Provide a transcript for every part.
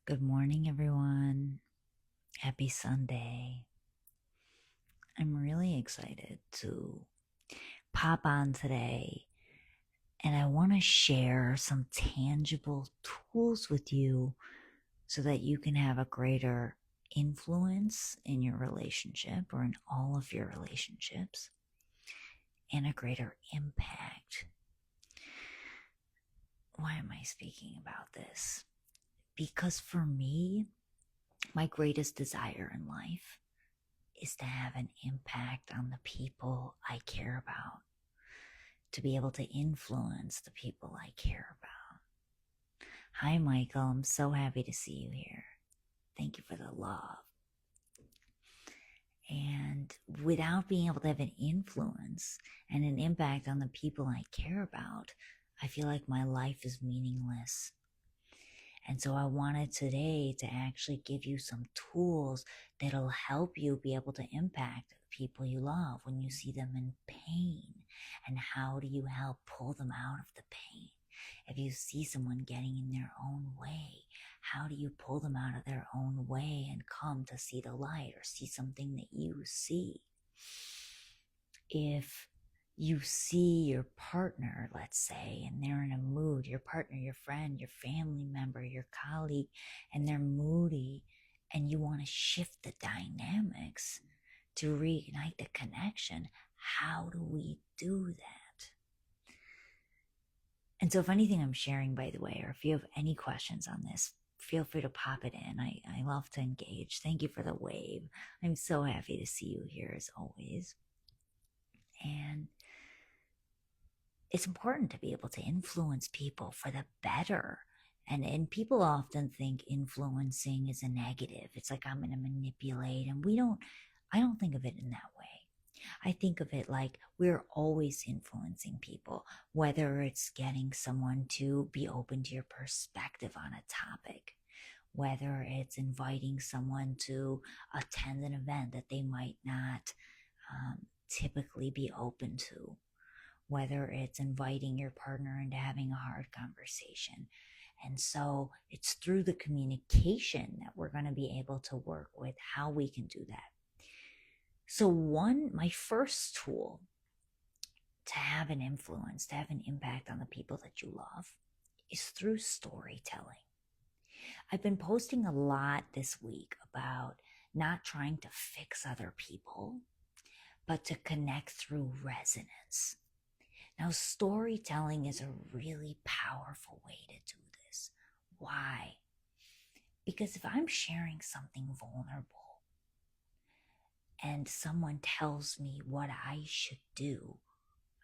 Good morning, everyone. Happy Sunday. I'm really excited to pop on today, and I want to share some tangible tools with you so that you can have a greater influence in your relationship or in all of your relationships and a greater impact. Why am I speaking about this? Because for me, my greatest desire in life is to have an impact on the people I care about, to be able to influence the people I care about. Hi, Michael. I'm so happy to see you here. Thank you for the love. And without being able to have an influence and an impact on the people I care about, I feel like my life is meaningless. And so I wanted today to actually give you some tools that'll help you be able to impact the people you love when you see them in pain. And how do you help pull them out of the pain? If you see someone getting in their own way, how do you pull them out of their own way and come to see the light or see something that you see? If you see your partner, let's say, and they're in a mood, your partner, your friend, your family member, your colleague, and they're moody, and you want to shift the dynamics to reignite the connection, how do we do that? And so if anything I'm sharing, by the way, or if you have any questions on this, feel free to pop it in. I love to engage. Thank you for the wave. I'm so happy to see you here as always. And it's important to be able to influence people for the better. And people often think influencing is a negative. It's like I'm going to manipulate. And I don't think of it in that way. I think of it like we're always influencing people, whether it's getting someone to be open to your perspective on a topic, whether it's inviting someone to attend an event that they might not typically be open to, whether it's inviting your partner into having a hard conversation. And so it's through the communication that we're going to be able to work with how we can do that. So my first tool to have an influence, to have an impact on the people that you love is through storytelling. I've been posting a lot this week about not trying to fix other people, but to connect through resonance. Now, storytelling is a really powerful way to do this. Why? Because if I'm sharing something vulnerable and someone tells me what I should do,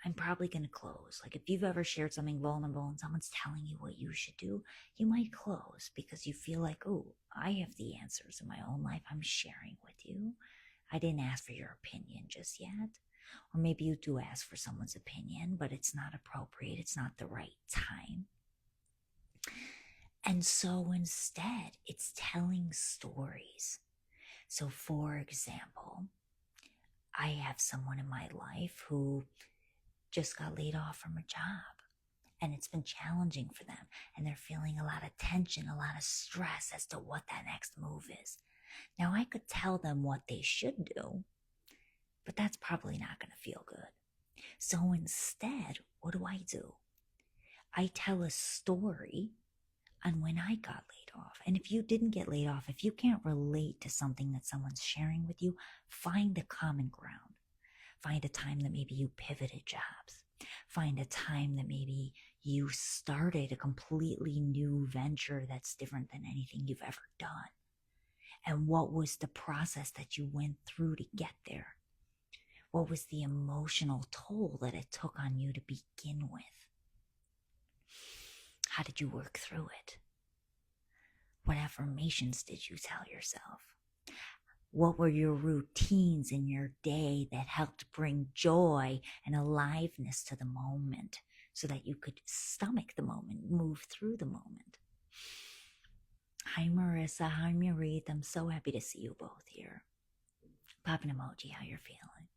I'm probably going to close. Like if you've ever shared something vulnerable and someone's telling you what you should do, you might close because you feel like, oh, I have the answers in my own life. I'm sharing with you. I didn't ask for your opinion just yet. Or maybe you do ask for someone's opinion, but it's not appropriate. It's not the right time. And so instead, it's telling stories. So for example, I have someone in my life who just got laid off from a job, and it's been challenging for them, and they're feeling a lot of tension, a lot of stress as to what that next move is. Now, I could tell them what they should do, but that's probably not going to feel good. So instead, what do? I tell a story on when I got laid off. And if you didn't get laid off, if you can't relate to something that someone's sharing with you, find the common ground. Find a time that maybe you pivoted jobs. Find a time that maybe you started a completely new venture that's different than anything you've ever done. And what was the process that you went through to get there? What was the emotional toll that it took on you to begin with? How did you work through it? What affirmations did you tell yourself? What were your routines in your day that helped bring joy and aliveness to the moment so that you could stomach the moment, move through the moment? Hi, Marissa. Hi, Marie. I'm so happy to see you both here. Pop an emoji how you're feeling.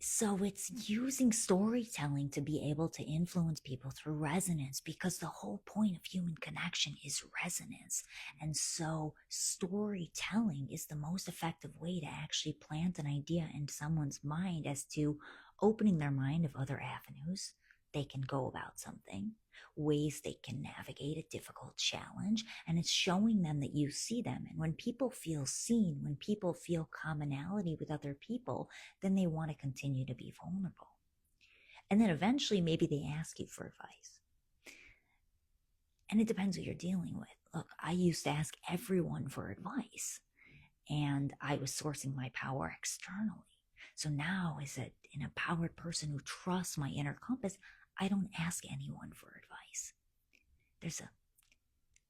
So it's using storytelling to be able to influence people through resonance, because the whole point of human connection is resonance. And so storytelling is the most effective way to actually plant an idea in someone's mind as to opening their mind of other avenues they can go about something, ways they can navigate a difficult challenge, and it's showing them that you see them. And when people feel seen, when people feel commonality with other people, then they want to continue to be vulnerable. And then eventually maybe they ask you for advice. And it depends what you're dealing with. Look, I used to ask everyone for advice, and I was sourcing my power externally. So now, as an empowered person who trusts my inner compass, I don't ask anyone for advice. There's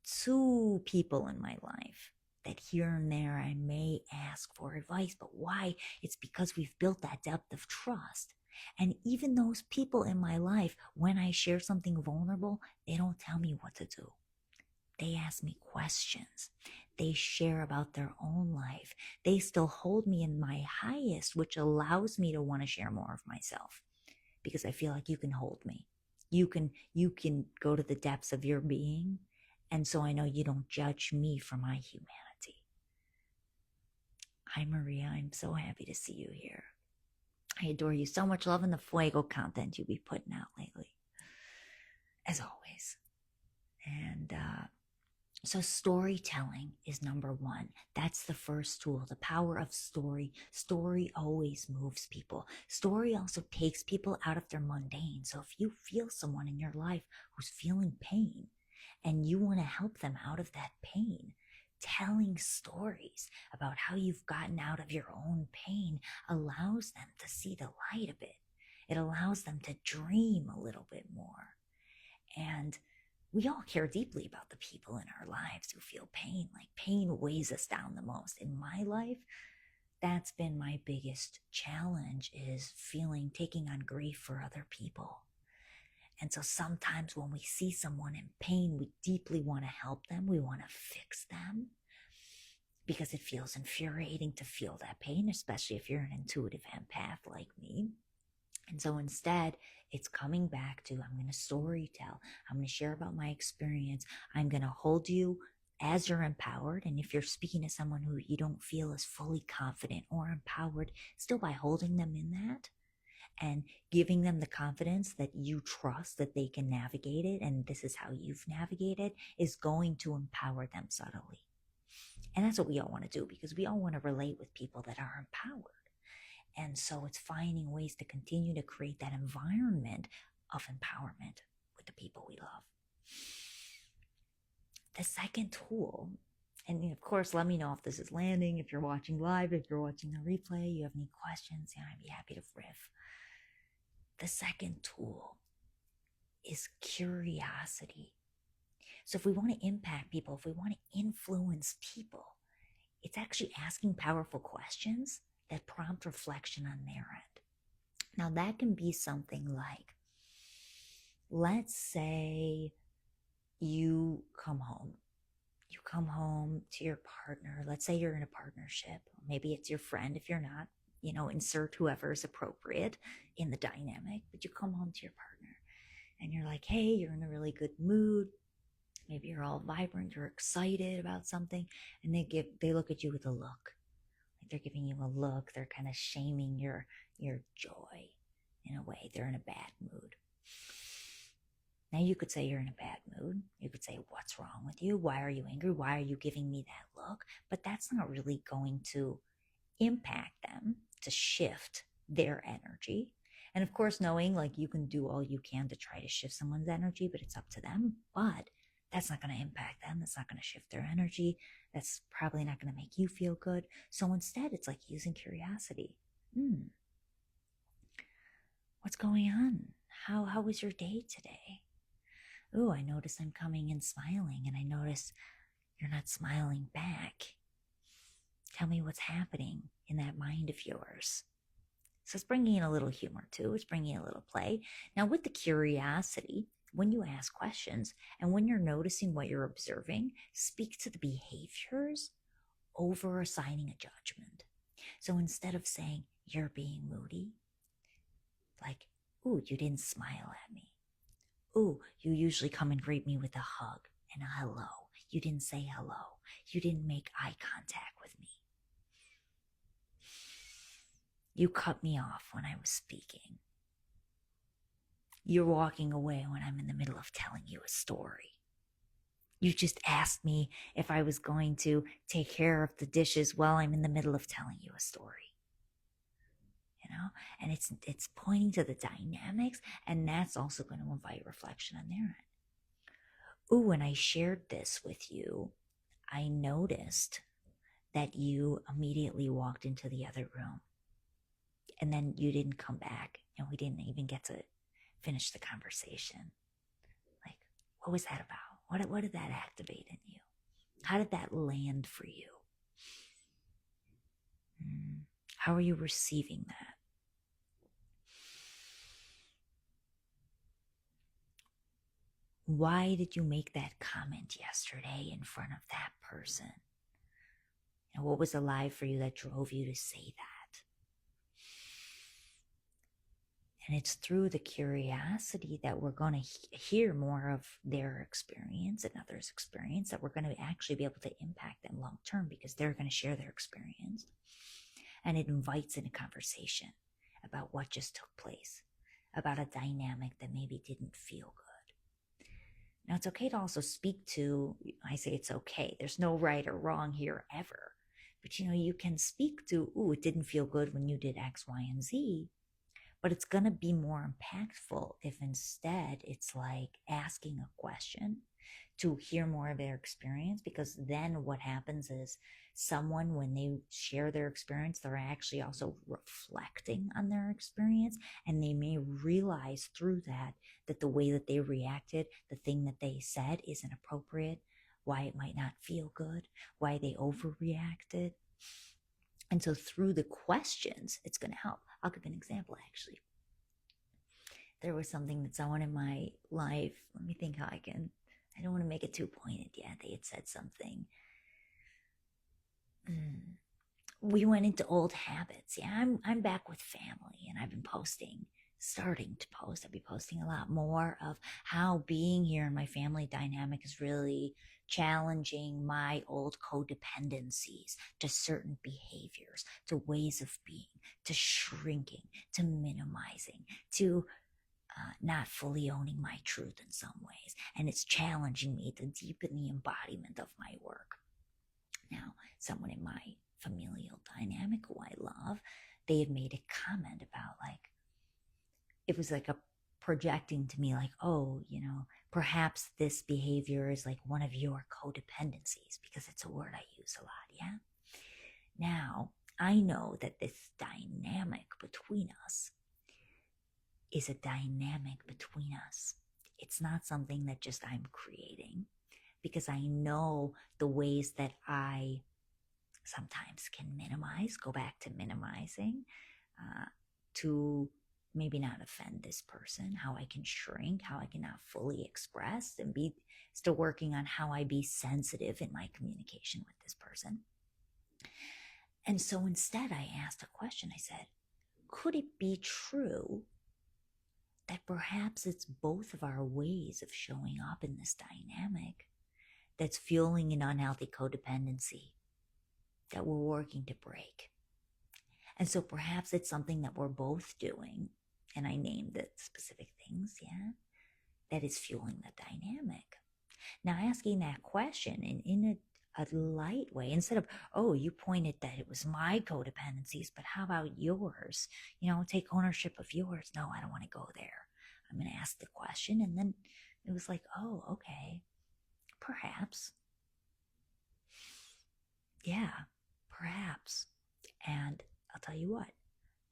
two people in my life that here and there I may ask for advice, but why? It's because we've built that depth of trust. And even those people in my life, when I share something vulnerable, they don't tell me what to do. They ask me questions. They share about their own life. They still hold me in my highest, which allows me to want to share more of myself, because I feel like you can hold me. You can go to the depths of your being. And so I know you don't judge me for my humanity. Hi, Maria. I'm so happy to see you here. I adore you. So much love in the Fuego content you be putting out lately, as always. And so storytelling is number one. That's the first tool, the power of story. Story always moves people. Story also takes people out of their mundane. So if you feel someone in your life who's feeling pain and you want to help them out of that pain, telling stories about how you've gotten out of your own pain allows them to see the light a bit. It allows them to dream a little bit more. And we all care deeply about the people in our lives who feel pain. Like, pain weighs us down the most. In my life, that's been my biggest challenge, is taking on grief for other people. And so sometimes when we see someone in pain, we deeply want to help them. We want to fix them, because it feels infuriating to feel that pain, especially if you're an intuitive empath like me. And so instead, it's coming back to, I'm going to story tell. I'm going to share about my experience. I'm going to hold you as you're empowered. And if you're speaking to someone who you don't feel is fully confident or empowered, still by holding them in that and giving them the confidence that you trust that they can navigate it, and this is how you've navigated, is going to empower them subtly. And that's what we all want to do, because we all want to relate with people that are empowered. And so it's finding ways to continue to create that environment of empowerment with the people we love. The second tool, and of course, let me know if this is landing, if you're watching live, if you're watching the replay, you have any questions, I'd be happy to riff. The second tool is curiosity. So if we want to impact people, if we want to influence people, it's actually asking powerful questions that prompt reflection on their end. Now, that can be something like, let's say you come home to your partner. Let's say you're in a partnership. Maybe it's your friend if you're not, insert whoever is appropriate in the dynamic, but you come home to your partner and you're like, hey, you're in a really good mood. Maybe you're all vibrant, you're excited about something, and they look at you with a look. Like they're giving you a look. They're kind of shaming your joy in a way. They're in a bad mood. Now you could say you're in a bad mood. You could say, what's wrong with you? Why are you angry? Why are you giving me that look? But that's not really going to impact them to shift their energy. And of course, knowing like you can do all you can to try to shift someone's energy, but it's up to them. But that's not going to impact them. That's not going to shift their energy. That's probably not going to make you feel good. So instead, it's like using curiosity. What's going on? How was your day today? Oh, I notice I'm coming in smiling, and I notice you're not smiling back. Tell me what's happening in that mind of yours. So it's bringing in a little humor too. It's bringing in a little play. Now with the curiosity, when you ask questions and when you're noticing what you're observing, speak to the behaviors over assigning a judgment. So instead of saying, you're being moody, Like, ooh, you didn't smile at me. Ooh, you usually come and greet me with a hug and a hello. You didn't say hello. You didn't make eye contact with me. You cut me off when I was speaking. You're walking away when I'm in the middle of telling you a story. You just asked me if I was going to take care of the dishes while I'm in the middle of telling you a story. And it's pointing to the dynamics, and that's also going to invite reflection on their end. Ooh, when I shared this with you, I noticed that you immediately walked into the other room, and then you didn't come back, and we didn't even get to finish the conversation. Like, what was that about? What did that activate in you? How did that land for you? How are you receiving that? Why did you make that comment yesterday in front of that person? And what was alive for you that drove you to say that? And it's through the curiosity that we're going to hear more of their experience and others' experience, that we're going to actually be able to impact them long term, because they're going to share their experience. And it invites in a conversation about what just took place, about a dynamic that maybe didn't feel good. Now, it's okay to also speak to, I say it's okay, there's no right or wrong here ever. But you can speak to, ooh, it didn't feel good when you did X, Y, and Z. But it's going to be more impactful if instead it's like asking a question to hear more of their experience, because then what happens is someone, when they share their experience, they're actually also reflecting on their experience, and they may realize through that the way that they reacted, the thing that they said isn't appropriate, why it might not feel good, why they overreacted. And so through the questions, it's going to help. I'll give an example, actually. There was something that someone in my life, let me think how I don't want to make it too pointed yet. They had said something. We went into old habits. Yeah, I'm back with family, and I've been starting to post. I'll be posting a lot more of how being here in my family dynamic is really challenging my old codependencies to certain behaviors, to ways of being, to shrinking, to minimizing, to not fully owning my truth in some ways. And it's challenging me to deepen the embodiment of my work. Now, someone in my familial dynamic who I love, they had made a comment about, like, it was like a projecting to me, like, oh, perhaps this behavior is like one of your codependencies, because it's a word I use a lot. Yeah. Now, I know that this dynamic between us is a dynamic between us. It's not something that just I'm creating, because I know the ways that I sometimes can minimize, go back to minimizing, to maybe not offend this person, how I can shrink, how I can not fully express, and be still working on how I be sensitive in my communication with this person. And so instead I asked a question. I said, could it be true that perhaps it's both of our ways of showing up in this dynamic that's fueling an unhealthy codependency that we're working to break? And so perhaps it's something that we're both doing, and I named the specific things, yeah, that is fueling the dynamic. Now, asking that question in a light way, instead of, oh, you pointed that it was my codependencies, but how about yours? Take ownership of yours. No, I don't want to go there. I'm going to ask the question. And then it was like, oh, okay, perhaps. Yeah, perhaps. And I'll tell you what,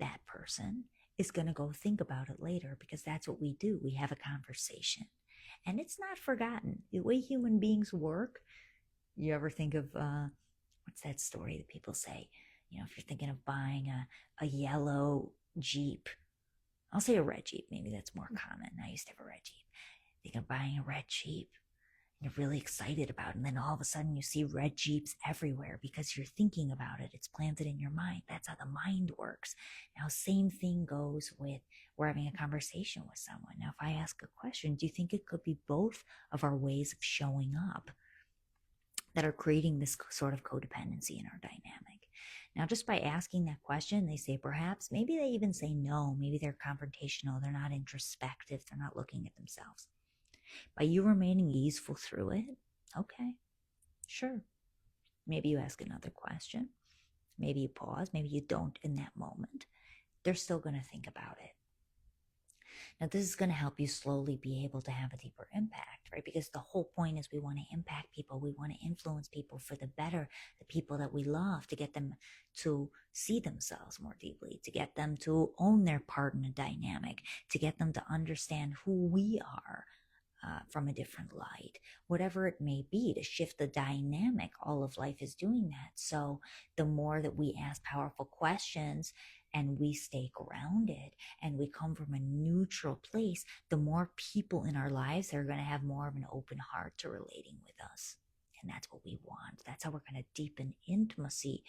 that person is going to go think about it later, because that's what we do. We have a conversation, and it's not forgotten. The way human beings work, you ever think of, what's that story that people say? If you're thinking of buying a yellow Jeep, I'll say a red Jeep, maybe that's more common. I used to have a red Jeep. Think of buying a red Jeep. you're really excited about it. And then all of a sudden you see red Jeeps everywhere because you're thinking about it. It's planted in your mind. That's how the mind works. Now, same thing goes with we're having a conversation with someone. Now, if I ask a question, do you think it could be both of our ways of showing up that are creating this sort of codependency in our dynamic? Now, just by asking that question, they say perhaps, maybe they even say no, maybe they're confrontational, they're not introspective, they're not looking at themselves. By you remaining easeful through it, okay, sure. Maybe you ask another question. Maybe you pause. Maybe you don't in that moment. They're still going to think about it. Now, this is going to help you slowly be able to have a deeper impact, right? Because the whole point is we want to impact people. We want to influence people for the better, the people that we love, to get them to see themselves more deeply, to get them to own their part in a dynamic, to get them to understand who we are. From a different light, whatever it may be, to shift the dynamic. All of life is doing that. So the more that we ask powerful questions and we stay grounded and we come from a neutral place, the more people in our lives are going to have more of an open heart to relating with us. And that's what we want. That's how we're going to deepen intimacy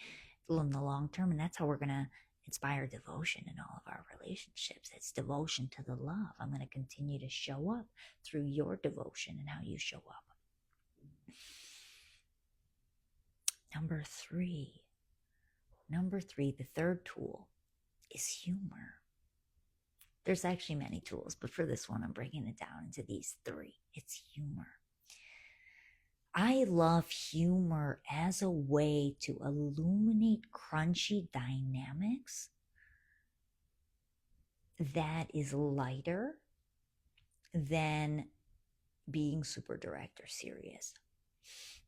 in the long term. And that's how we're going to inspire devotion in all of our relationships. It's devotion to the love. I'm going to continue to show up through your devotion and how you show up. Number three, the third tool is humor. There's actually many tools, but for this one, I'm breaking it down into these three. It's humor. I love humor as a way to illuminate crunchy dynamics that is lighter than being super direct or serious.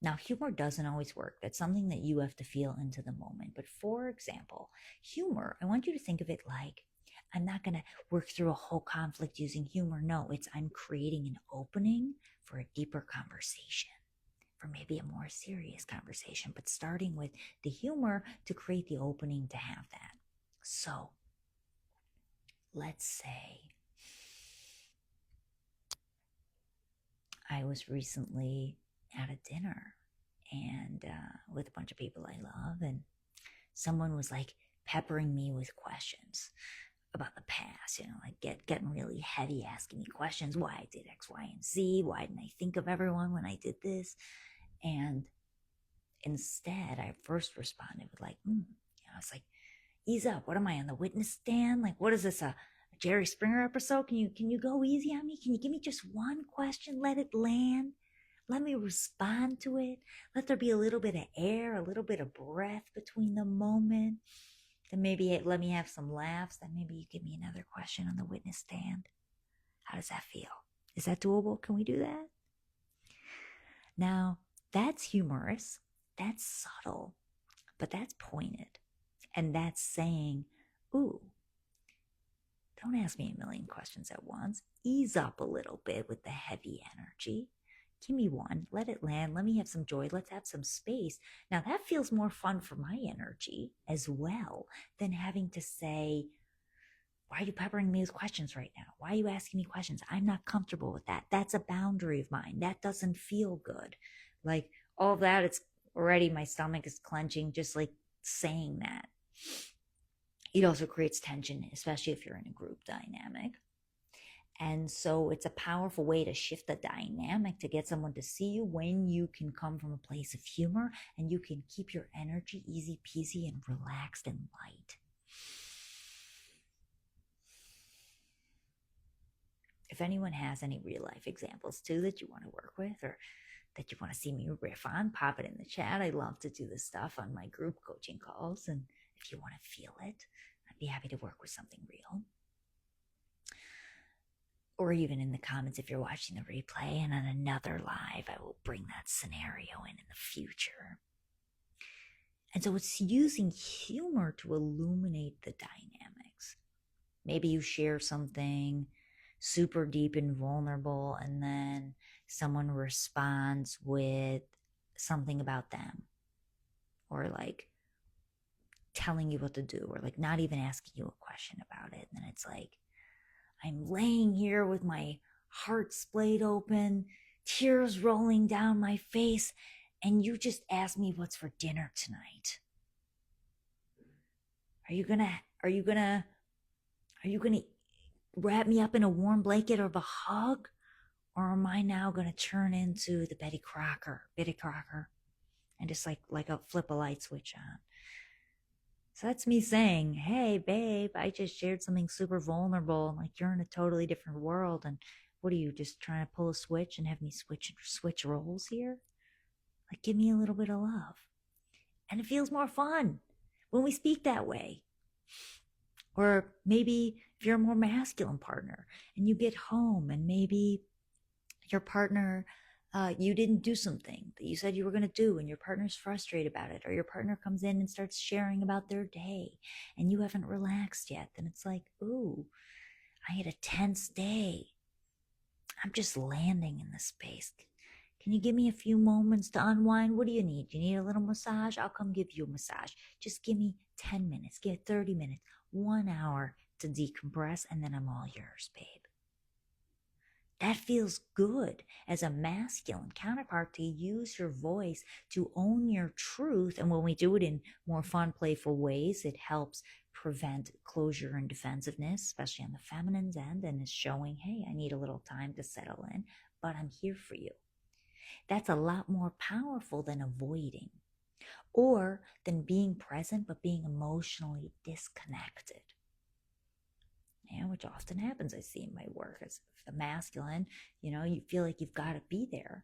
Now, humor doesn't always work. That's something that you have to feel into the moment. But for example, humor, I want you to think of it like, I'm not going to work through a whole conflict using humor. No, I'm creating an opening for a deeper conversation, for maybe a more serious conversation, but starting with the humor to create the opening to have that. So let's say I was recently at a dinner and with a bunch of people I love, and someone was like peppering me with questions about the past, like getting really heavy, asking me questions, why I did X, Y, and Z, why didn't I think of everyone when I did this? And instead, I first responded with like, I was like, ease up. What am I, on the witness stand? Like, what is this, a Jerry Springer episode? Can you go easy on me? Can you give me just one question? Let it land. Let me respond to it. Let there be a little bit of air, a little bit of breath between the moment. Then maybe let me have some laughs. Then maybe you give me another question on the witness stand. How does that feel? Is that doable? Can we do that? Now, that's humorous. That's subtle, but that's pointed. And that's saying, ooh, don't ask me a million questions at once. Ease up a little bit with the heavy energy. Give me one. Let it land. Let me have some joy. Let's have some space. Now, that feels more fun for my energy as well than having to say, why are you peppering me with questions right now? Why are you asking me questions? I'm not comfortable with that. That's a boundary of mine. That doesn't feel good. Like all of that, it's already, my stomach is clenching just like saying that. It also creates tension, especially if you're in a group dynamic. And so it's a powerful way to shift the dynamic, to get someone to see you when you can come from a place of humor and you can keep your energy easy peasy and relaxed and light. If anyone has any real life examples too that you want to work with or that you want to see me riff on, pop it in the chat. I love to do this stuff on my group coaching calls. And if you want to feel it, I'd be happy to work with something real. Or even in the comments if you're watching the replay, and on another live, I will bring that scenario in the future. And so it's using humor to illuminate the dynamics. Maybe you share something super deep and vulnerable, and then someone responds with something about them, or like telling you what to do, or like not even asking you a question about it. And then it's like, I'm laying here with my heart splayed open, tears rolling down my face, and you just asked me what's for dinner tonight. Are you gonna wrap me up in a warm blanket of a hug? Or am I now gonna turn into the Betty Crocker, and just like a flip a light switch on? So that's me saying, hey, babe, I just shared something super vulnerable. Like, you're in a totally different world. And what are you, just trying to pull a switch and have me switch roles here? Like, give me a little bit of love. And it feels more fun when we speak that way. Or maybe if you're a more masculine partner and you get home and maybe your partner, you didn't do something that you said you were going to do, and your partner's frustrated about it, or your partner comes in and starts sharing about their day and you haven't relaxed yet, then it's like, ooh, I had a tense day. I'm just landing in this space. Can you give me a few moments to unwind? What do you need? You need a little massage? I'll come give you a massage. Just give me 10 minutes, give it 30 minutes, 1 hour to decompress, and then I'm all yours, babe. That feels good as a masculine counterpart, to use your voice to own your truth. And when we do it in more fun, playful ways, it helps prevent closure and defensiveness, especially on the feminine's end, and is showing, hey, I need a little time to settle in, but I'm here for you. That's a lot more powerful than avoiding, or than being present but being emotionally disconnected. Yeah, which often happens, I see in my work as the masculine. You feel like you've got to be there.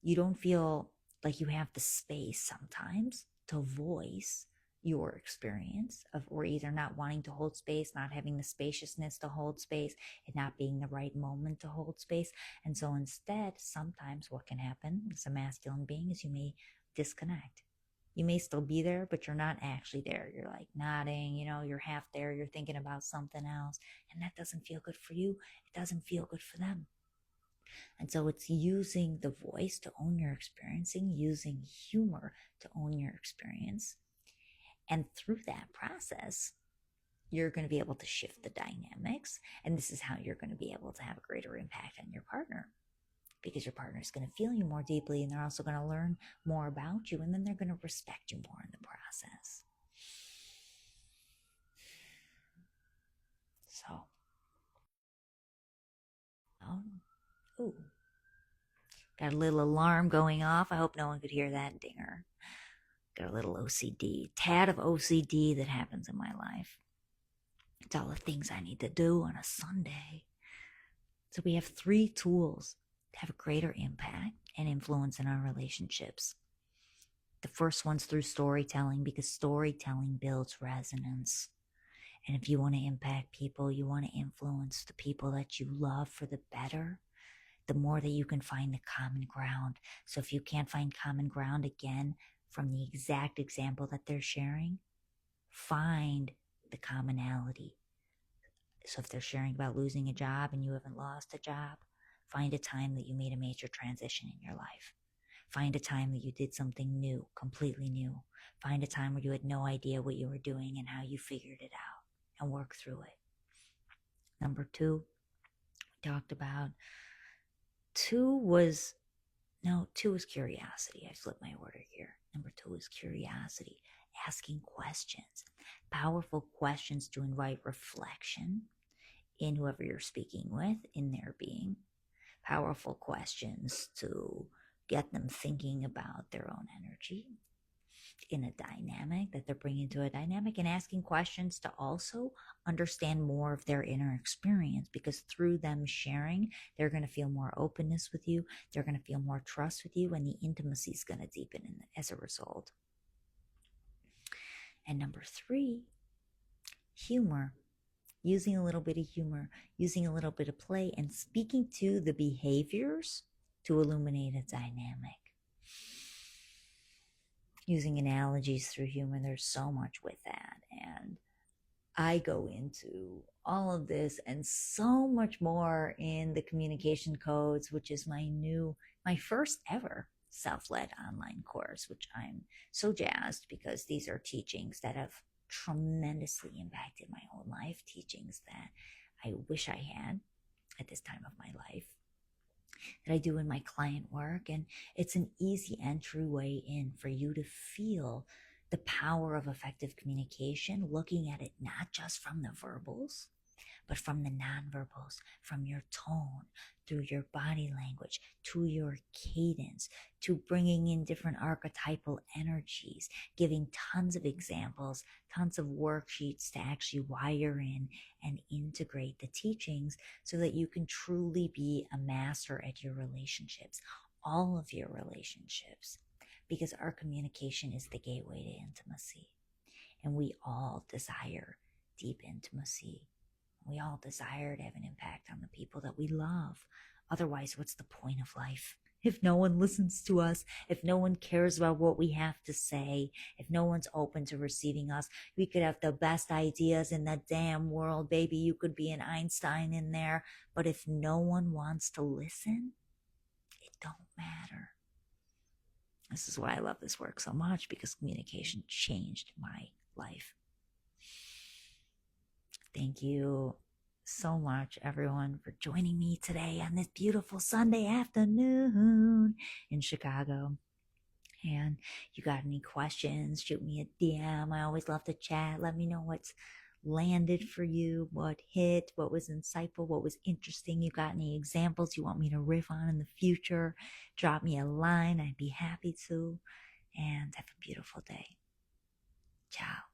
You don't feel like you have the space sometimes to voice your experience of, or either not wanting to hold space, not having the spaciousness to hold space, and not being the right moment to hold space. And so instead, sometimes what can happen as a masculine being is you may disconnect. You may still be there, but you're not actually there. You're like nodding, you're half there, you're thinking about something else. And that doesn't feel good for you. It doesn't feel good for them. And so it's using the voice to own your experiencing, using humor to own your experience. And through that process, you're going to be able to shift the dynamics. And this is how you're going to be able to have a greater impact on your partner. Because your partner is going to feel you more deeply, and they're also going to learn more about you, and then they're going to respect you more in the process. So, ooh, got a little alarm going off. I hope no one could hear that dinger. Got a little tad of OCD that happens in my life. It's all the things I need to do on a Sunday. So we have 3 tools to have a greater impact and influence in our relationships. The first one's through storytelling, because storytelling builds resonance. And if you want to impact people, you want to influence the people that you love for the better, the more that you can find the common ground. So if you can't find common ground, again, from the exact example that they're sharing, find the commonality. So if they're sharing about losing a job and you haven't lost a job, find a time that you made a major transition in your life. Find a time that you did something new, completely new. Find a time where you had no idea what you were doing and how you figured it out, and work through it. Number 2, we talked about. 2 was curiosity. I flipped my order here. Number 2 is curiosity, asking questions, powerful questions to invite reflection in whoever you're speaking with, in their being. Powerful questions to get them thinking about their own energy in a dynamic that they're bringing to a dynamic, and asking questions to also understand more of their inner experience, because through them sharing, they're going to feel more openness with you. They're going to feel more trust with you, and the intimacy is going to deepen as a result. And number 3, humor. Using a little bit of humor, using a little bit of play, and speaking to the behaviors to illuminate a dynamic. Using analogies through humor, there's so much with that. And I go into all of this and so much more in the communication codes, which is my first ever self-led online course, which I'm so jazzed, because these are teachings that have tremendously impacted my whole life, teachings that I wish I had at this time of my life. that I do in my client work. And it's an easy entryway in for you to feel the power of effective communication, looking at it not just from the verbals, but from the nonverbals, from your tone, through your body language, to your cadence, to bringing in different archetypal energies, giving tons of examples, tons of worksheets to actually wire in and integrate the teachings so that you can truly be a master at your relationships, all of your relationships, because our communication is the gateway to intimacy. And we all desire deep intimacy. We all desire to have an impact on the people that we love. Otherwise, what's the point of life? If no one listens to us, if no one cares about what we have to say, if no one's open to receiving us, we could have the best ideas in the damn world, baby. You could be an Einstein in there. But if no one wants to listen, it don't matter. This is why I love this work so much, because communication changed my life. Thank you so much, everyone, for joining me today on this beautiful Sunday afternoon in Chicago. And you got any questions, shoot me a DM. I always love to chat. Let me know what's landed for you, what hit, what was insightful, what was interesting. You got any examples you want me to riff on in the future? Drop me a line. I'd be happy to. And have a beautiful day. Ciao.